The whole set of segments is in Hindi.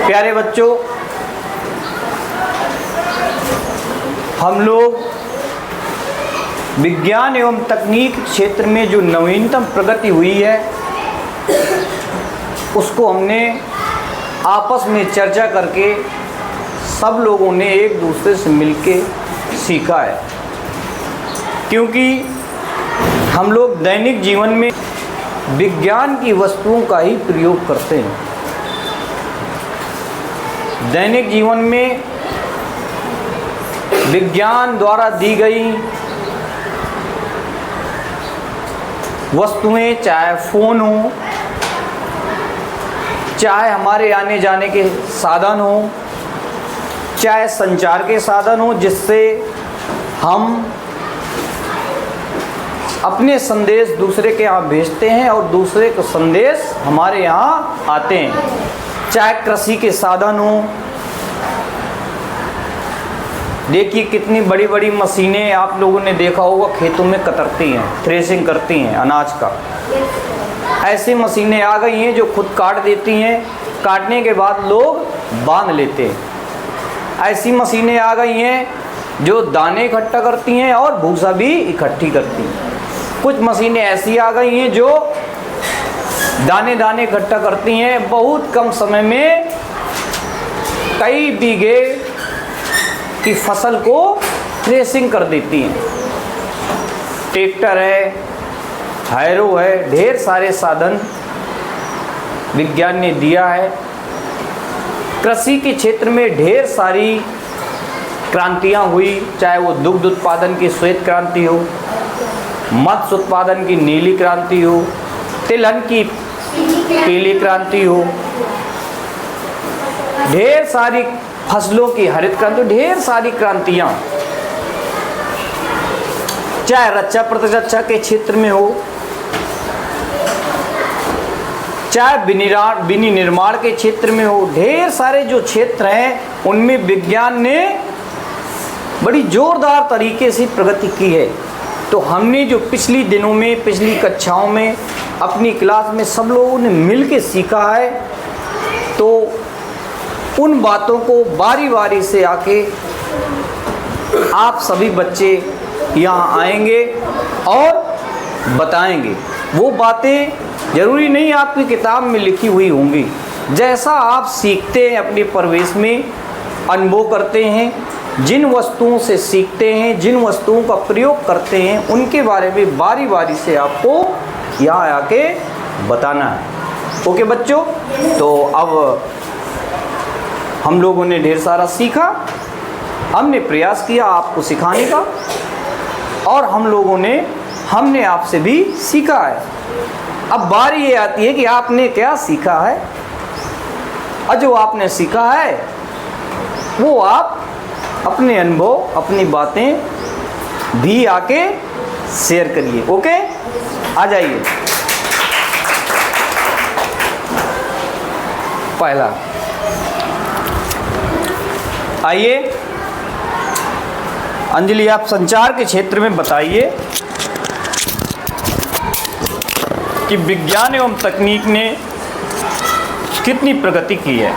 प्यारे बच्चों, हम लोग विज्ञान एवं तकनीक क्षेत्र में जो नवीनतम प्रगति हुई है उसको हमने आपस में चर्चा करके सब लोगों ने एक दूसरे से मिलके सीखा है। क्योंकि हम लोग दैनिक जीवन में विज्ञान की वस्तुओं का ही प्रयोग करते हैं। दैनिक जीवन में विज्ञान द्वारा दी गई वस्तुएं, चाहे फ़ोन हो, चाहे हमारे आने जाने के साधन हो, चाहे संचार के साधन हो, जिससे हम अपने संदेश दूसरे के यहाँ भेजते हैं और दूसरे के संदेश हमारे यहाँ आते हैं। चाहे कृषि के साधन हो, देखिए कितनी बड़ी बड़ी मशीनें आप लोगों ने देखा होगा खेतों में कतरती हैं, थ्रेसिंग करती हैं अनाज का। ऐसी मशीनें आ गई हैं जो खुद काट देती हैं, काटने के बाद लोग बांध लेते हैं। ऐसी मशीनें आ गई हैं जो दाने इकट्ठा करती हैं और भूसा भी इकट्ठी करती हैं। कुछ मशीनें ऐसी आ गई हैं जो दाने दाने इकट्ठा करती हैं, बहुत कम समय में कई बीघे की फसल को थ्रेसिंग कर देती हैं। ट्रैक्टर है, हैरो है, ढेर सारे साधन विज्ञान ने दिया है। कृषि के क्षेत्र में ढेर सारी क्रांतियां हुई, चाहे वो दुग्ध उत्पादन की श्वेत क्रांति हो, मत्स्य उत्पादन की नीली क्रांति हो, तिलहन की पीली क्रांति हो, ढेर सारी फसलों की हरित क्रांति, ढेर सारी क्रांतियां, चाहे रक्षा प्रतिरक्षा के क्षेत्र में हो, चाहे विनिर्माण के क्षेत्र में हो, ढेर सारे जो क्षेत्र हैं उनमें विज्ञान ने बड़ी जोरदार तरीके से प्रगति की है। तो हमने जो पिछली दिनों में, पिछली कक्षाओं में अपनी क्लास में सब लोगों ने मिल के सीखा है, तो उन बातों को बारी बारी से आके आप सभी बच्चे यहाँ आएंगे और बताएंगे। वो बातें ज़रूरी नहीं आपकी किताब में लिखी हुई होंगी, जैसा आप सीखते हैं अपने परिवेश में, अनुभव करते हैं, जिन वस्तुओं से सीखते हैं, जिन वस्तुओं का प्रयोग करते हैं, उनके बारे में बारी बारी से आपको यहाँ आके बताना है। ओके बच्चों, तो अब हम लोगों ने ढेर सारा सीखा, हमने प्रयास किया आपको सिखाने का, और हमने आपसे भी सीखा है। अब बारी ये आती है कि आपने क्या सीखा है, और जो आपने सीखा है वो आप अपने अनुभव, अपनी बातें भी आके शेयर करिए। ओके, आ जाइए। पहला आइए अंजलि, आप संचार के क्षेत्र में बताइए कि विज्ञान एवं तकनीक ने कितनी प्रगति की है।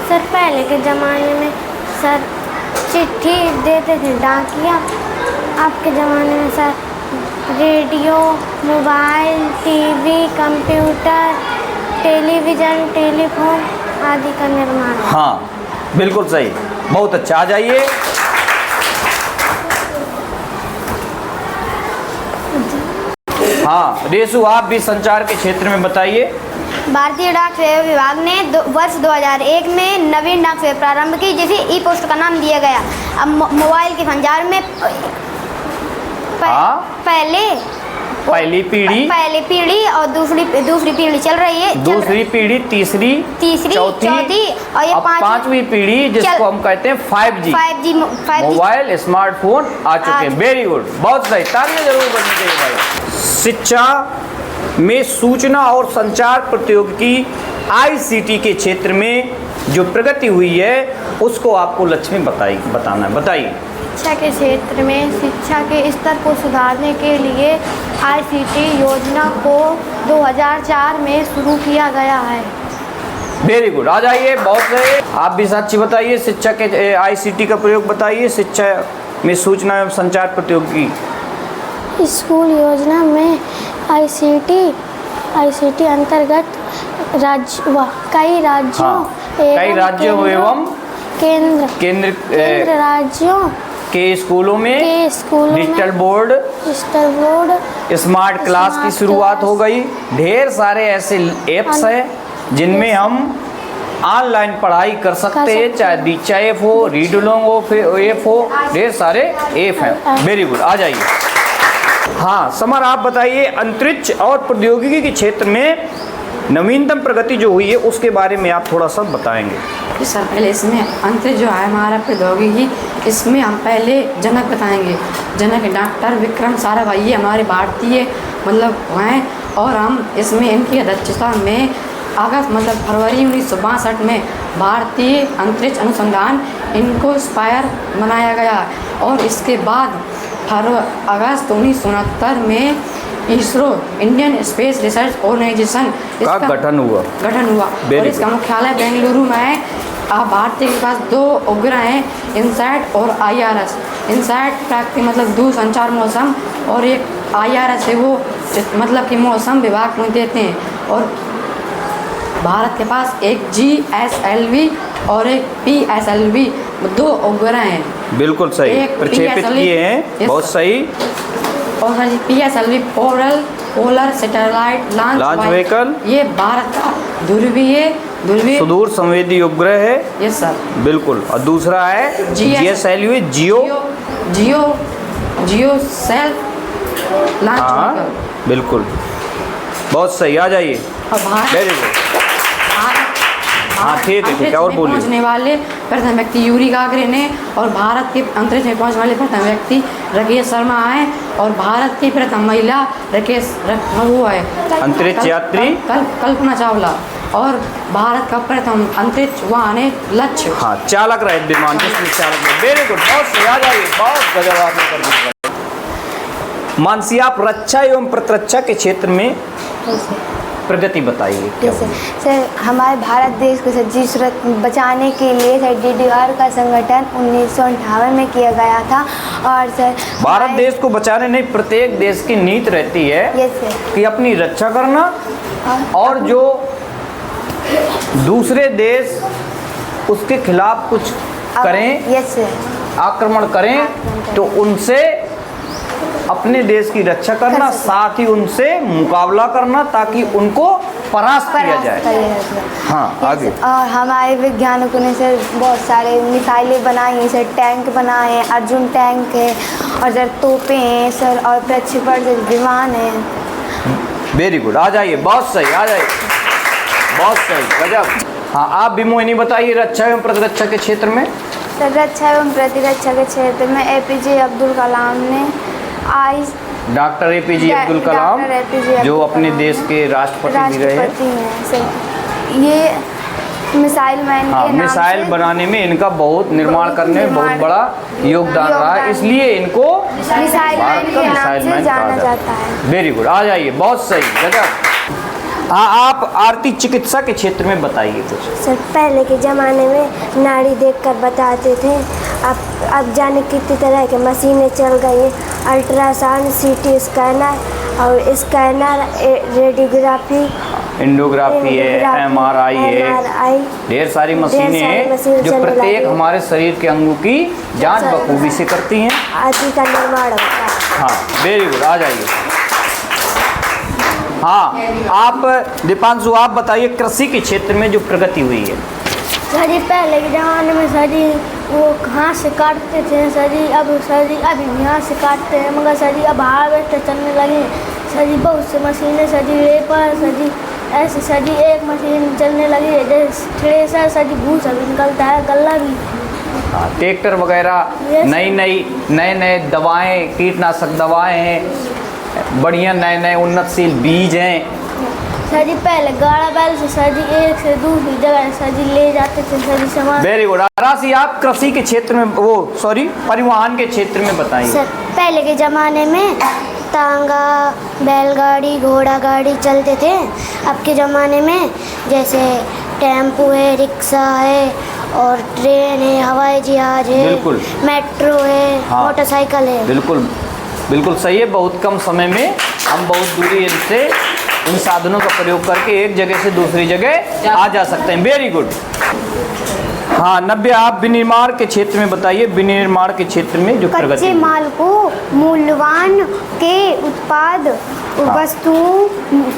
सर पहले के ज़माने में सर चिट्ठी देते थे डाकिया, आपके ज़माने में sir radio, mobile, TV, computer, television, telephone आदि का निर्माण। हाँ बिल्कुल सही, बहुत अच्छा। आ जाइए। हाँ रेसु, आप भी संचार के क्षेत्र में बताइए। भारतीय डाक सेवा विभाग ने वर्ष 2001 में नवीन डाक सेवा प्रारंभ की, जिसे ई पोस्ट का नाम दिया गया। अब मोबाइल के संचार में पहली पीढ़ी और दूसरी पीढ़ी चल रही है, दूसरी पीढ़ी, तीसरी चौथी और ये पांचवी पीढ़ी, जिसको हम कहते हैं 5G मोबाइल स्मार्टफोन आ चुके हैं। वेरी गुड, बहुत सही, तालियां जरूर बजनी चाहिए भाई। शिक्षा में सूचना और संचार प्रौद्योगिकी ICT के क्षेत्र में जो प्रगति हुई है उसको आपको लक्ष्मी बताना है। बताइए। शिक्षा के क्षेत्र में शिक्षा के स्तर को सुधारने के लिए ICT योजना को 2004 में शुरू किया गया है। वेरी गुड, आ जाइए। बहुत सही। आप भी साक्षी बताइए, शिक्षा के आईसीटी का प्रयोग बताइए, शिक्षा में सूचना एवं संचार प्रौद्योगिकी। स्कूल योजना में आईसीटी अंतर्गत कई राज्यों एवं केंद्र राज्यों के स्कूलों में डिजिटल बोर्ड स्मार्ट क्लास की शुरुआत हो गई। ढेर सारे ऐसे ऐप्स हैं जिनमें हम ऑनलाइन पढ़ाई कर सकते हैं, चाहे दीक्षा ऐप हो, रीड अलोंग ऐप हो, ढेर सारे ऐप हैं। वेरी गुड, आ जाइए। हाँ समर, आप बताइए अंतरिक्ष और प्रौद्योगिकी के क्षेत्र में नवीनतम प्रगति जो हुई है उसके बारे में आप थोड़ा सा बताएंगे। जी सर, पहले इसमें अंतरिक्ष जो है हमारा प्रौद्योगिकी, इसमें हम पहले जनक बताएंगे। जनक डॉक्टर विक्रम साराभाई, ये हमारे भारतीय मतलब हैं, और हम इसमें इनकी अध्यक्षता में अगस्त मतलब फरवरी 1962 में भारतीय अंतरिक्ष अनुसंधान इनको स्पायर बनाया गया। और इसके बाद अगस्त 1969 में ISRO Indian space research organisation का गठन हुआ और इसका मुख्यालय बेंगलुरु में है। अब भारतीय के पास 2 उपग्रह हैं, इनसैट और IRS। इनसैट प्राकृतिक मतलब दूर संचार मौसम, और एक IRS है वो मतलब कि मौसम विभाग में देते हैं। और भारत के पास एक GSLV और एक PSLV 2 उपग्रह हैं। बिल्कुल सही प्रक्षेपित किए हैं, बहुत सही। और sir PSLV polar satellite launch vehicle, ये भारत का ध्रुवीय सुदूर संवेदी उपग्रह है। यस सर, बिल्कुल। और दूसरा है GSLV जियो सेल्फ लॉन्च व्हीकल। बिल्कुल, बहुत सही, आ जाइए। Very good. हाँ ठीक है, और बोलिए। पहुंचने वाले प्रथम व्यक्ति यूरी गागरे ने, और भारत के अंतरिक्ष में पहुंचने वाले प्रथम व्यक्ति राकेश शर्मा हैं, और भारत की प्रथम महिला वो है अंतरिक्ष यात्री कल्पना चावला, और भारत का प्रथम अंतरिक्ष वाहन है लक्ष्य। हाँ, चालक रहे विमान जिसमें चालक रहे। वेरी गुड, बहुत सही, आ जाइए। बहुत गजब आपने कर दिया। मानसी, आप रक्षा एवं प्रतिरक्षा के क्षेत्र में प्रगति बताइए। जैसे सर, हमारे भारत देश को सज्जी सुरक्षा बचाने के लिए सर DDR का संगठन 1958 में किया गया था। और सर भारत देश को बचाने नहीं, प्रत्येक देश की नीति रहती है कि अपनी रक्षा करना, और जो दूसरे देश उसके खिलाफ कुछ करें, आक्रमण करें, तो उनसे अपने देश की रक्षा करना, साथ ही उनसे मुकाबला करना ताकि उनको परास्त किया जाए। हाँ, आगे। और हमारे वैज्ञानिकों ने सर बहुत सारे मिसाइलें बनाई हैं सर, टैंक बनाए हैं, अर्जुन टैंक है, और सर तोपें हैं सर, और प्रक्षेपण विमान है। वेरी गुड, आ जाइए। बहुत सही, आ जाइए। बहुत सही, गजब। हाँ, आप भी मोहिनी बताइए रक्षा एवं प्रतिरक्षा के क्षेत्र में। सर रक्षा एवं प्रतिरक्षा के क्षेत्र में APJ अब्दुल कलाम ने डॉक्टर APJ अब्दुल कलाम जो अपने देश के राष्ट्रपति भी रहे हैं। ये मिसाइल मैन के नाम मिसाइल बनाने में इनका बहुत निर्माण करने में बहुत बड़ा योगदान रहा है, इसलिए इनको मिसाइल मैन के नाम से जाना जाता है। वेरी गुड, आ जाइए। बहुत सही, गजब। हाँ, आप आरती चिकित्सा के क्षेत्र में बताइए कुछ। सर, पहले के ज़माने में नाड़ी देखकर बताते थे, अब जाने कितनी तरह के मशीनें चल गई, अल्ट्रासाउंड, CT स्कैनर और स्कैनर, रेडियोग्राफी, एंडोग्राफी है, MRI है, ढेर सारी मशीनें हैं जो प्रत्येक हमारे शरीर के अंगों की जांच बखूबी से करती हैं, आदि का निर्माण होता है। हाँ, वेरी गुड, आ जाइए। हाँ, आप दीपांशु, आप बताइए कृषि के क्षेत्र में जो प्रगति हुई है। सर जी, पहले के ज़माने में सर जी वो हाथ से काटते थे सर जी, अब सर जी अभी हाथ से काटते हैं, मगर सर जी अब हार्वेस्टर चलने लगे सर जी, बहुत से मशीनें सर जी, रेपर सर जी, ऐसे सर जी एक मशीन चलने लगी है, जैसे थ्रेसर सर जी, भूसा भी निकलता है, गल्ला भी। हाँ, ट्रैक्टर वगैरह, नए दवाएं, कीटनाशक दवाएं हैं, बढ़िया नए उन्नतशील बीज हैं। सर जी पहले गाड़ा बैल से सर जी एक से दूसरी जगह सर जी ले जाते थे सर जी सामान। Very good. राशि, आप कृषि के क्षेत्र में परिवहन के क्षेत्र में बताइए। सर, पहले के ज़माने में तांगा, बैलगाड़ी, घोड़ा गाड़ी चलते थे। अब के ज़माने में जैसे टेम्पो है, रिक्शा है, और ट्रेन है, हवाई जहाज है, बिल्कुल। मेट्रो है, हाँ। मोटरसाइकिल है। बिल्कुल बिल्कुल सही है। बहुत कम समय में हम बहुत दूरी इनसे इन साधनों का प्रयोग करके एक जगह से दूसरी जगह आ जा सकते हैं। Very good. हाँ नव्या, आप विनिर्माण के क्षेत्र में बताइए, विनिर्माण के क्षेत्र में जो प्रगति कच्चे हुई। माल को मूल्यवान के उत्पाद वस्तुओं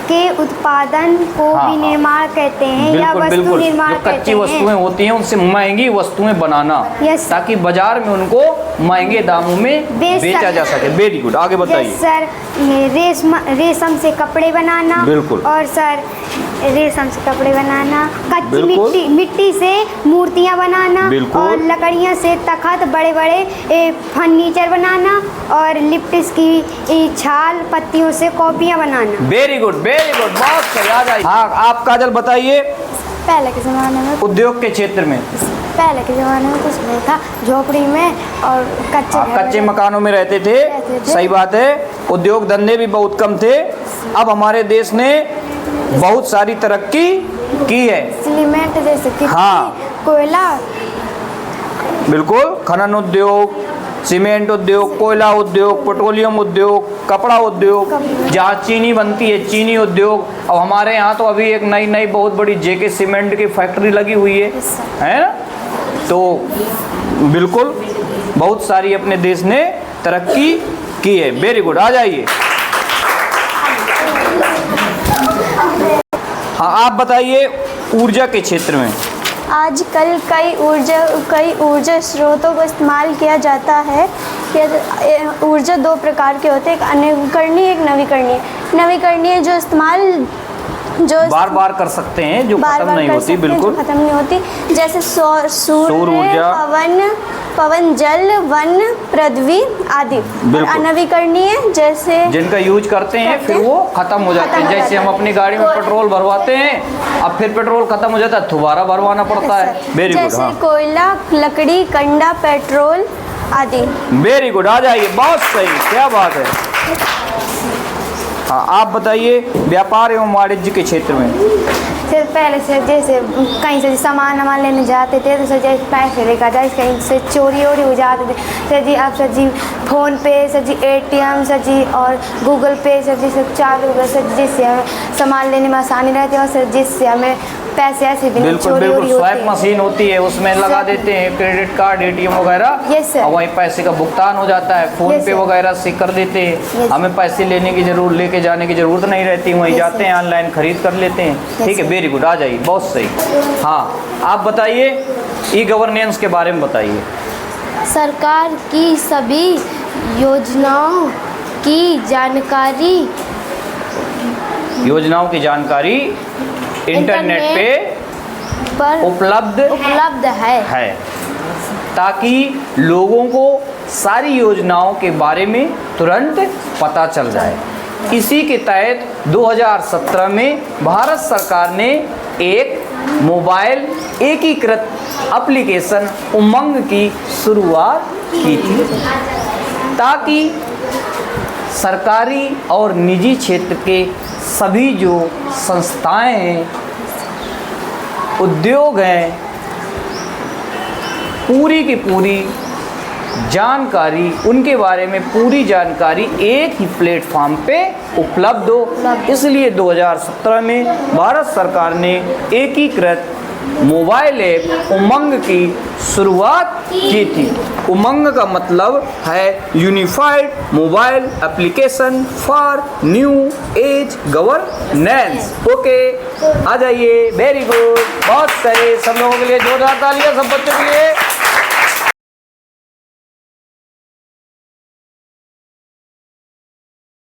के उत्पादन को हाँ, विनिर्माण कहते हैं या बिल्कुल वस्तु बिल्कुल। निर्माण जो कहते कच्ची हैं। वस्तुएं होती हैं उनसे महंगी वस्तुएं बनाना, Yes. ताकि बाजार में उनको महंगे दामों में बेच बेचा जा सके। सके। वेरी गुड, आगे बताइए। जैसे सर रेशम से कपड़े बनाना। बिल्कुल। और सर रेशम से कपड़े बनाना, कच्ची बिल्कुल। मिट्टी से मूर्तियां बनाना। बिल्कुल। और लकड़ियों से तख्त, बड़े बड़े फर्नीचर बनाना। और लिप्टिस की छाल पत्तियों से कॉपियां बनाना। वेरी गुड, बहुत सही। आ जाइए। हाँ आप काजल बताइए, पहले के ज़माने में उद्योग के क्षेत्र में कुछ नहीं था, झोपड़ी में और कच्चे आप घर कच्चे में। मकानों में रहते थे। रहते थे। सही बात है। उद्योग धंधे भी बहुत कम थे। अब हमारे देश ने बहुत सारी तरक्की की है। सीमेंट जैसे कि हाँ। कोयला, बिल्कुल। खनन उद्योग, सीमेंट उद्योग, कोयला उद्योग, पेट्रोलियम उद्योग, कपड़ा उद्योग, जहाँ चीनी बनती है चीनी उद्योग। अब हमारे यहाँ तो अभी एक नई बहुत बड़ी जेके सीमेंट की फैक्ट्री लगी हुई है ना। तो बिल्कुल बहुत सारी अपने देश ने तरक्की की है। वेरी गुड, आ जाइए। हाँ आप बताइए, ऊर्जा के क्षेत्र में। आजकल कई ऊर्जा स्रोतों को इस्तेमाल किया जाता है। ऊर्जा दो प्रकार के होते हैं, एक अनवीकरणीय, एक नवीकरणीय। नवीकरणीय जो इस्तेमाल बार बार कर सकते हैं, जो खत्म नहीं होती। बिल्कुल खत्म नहीं होती, जैसे सौर ऊर्जा, पवन जल वन पृथ्वी आदि। और अनवीकरणीय जैसे जिनका यूज करते हैं फिर वो खत्म हो जाते हैं। जैसे हम अपनी गाड़ी में पेट्रोल भरवाते हैं, अब फिर पेट्रोल खत्म हो जाता है, दोबारा भरवाना पड़ता है। Very good. जैसे हाँ कोयला, लकड़ी, कंडा, पेट्रोल आदि। वेरी गुड, आ जाइए। बहुत सही, क्या बात है। हाँ आप बताइए, व्यापार एवं वाणिज्य के क्षेत्र में। सर पहले से जैसे कहीं से सामान लेने जाते थे तो सर जैसे पैसे लेकर जाए, कहीं से चोरी हो जाते थे। सर जी अब सर जी फ़ोन पे, सर जी ATM, सर जी और गूगल पे सर जी सब चालू हो, सर जिससे हमें सामान लेने में आसानी रहती है। और सर जिससे हमें पैसे ऐसे भी नहीं चोरी बिल्कुल। होती स्वाइप मशीन होती है, उसमें लगा देते हैं क्रेडिट कार्ड, ATM वगैरह। Yes, sir. और वहीं पैसे का भुगतान हो जाता है। फोन Yes, पे sir. वगैरह से कर देते हैं। Yes. हमें पैसे लेके जाने की जरूरत नहीं रहती, वहीं Yes, जाते sir. हैं, ऑनलाइन खरीद कर लेते हैं। Yes, ठीक है, sir. वेरी गुड, आ जाइए। बहुत सही। हाँ आप बताइए, ई-गवर्नेंस के बारे में बताइए। सरकार की सभी योजनाओं की जानकारी इंटरनेट पे पर उपलब्ध है, ताकि लोगों को सारी योजनाओं के बारे में तुरंत पता चल जाए। इसी के तहत 2017 में भारत सरकार ने एक मोबाइल एकीकृत एप्लीकेशन उमंग की शुरुआत की थी, ताकि सरकारी और निजी क्षेत्र के सभी जो संस्थाएं हैं, उद्योग हैं, पूरी की पूरी जानकारी, उनके बारे में पूरी जानकारी एक ही प्लेटफॉर्म पे उपलब्ध हो। इसलिए 2017 में भारत सरकार ने एकीकृत मोबाइल ऐप उमंग की शुरुआत की थी। उमंग का मतलब है unified mobile application for new age governance. Okay, आ जाइए। वेरी गुड, बहुत सही। सब लोगों के लिए जोरदार तालियां, सब बच्चों के लिए।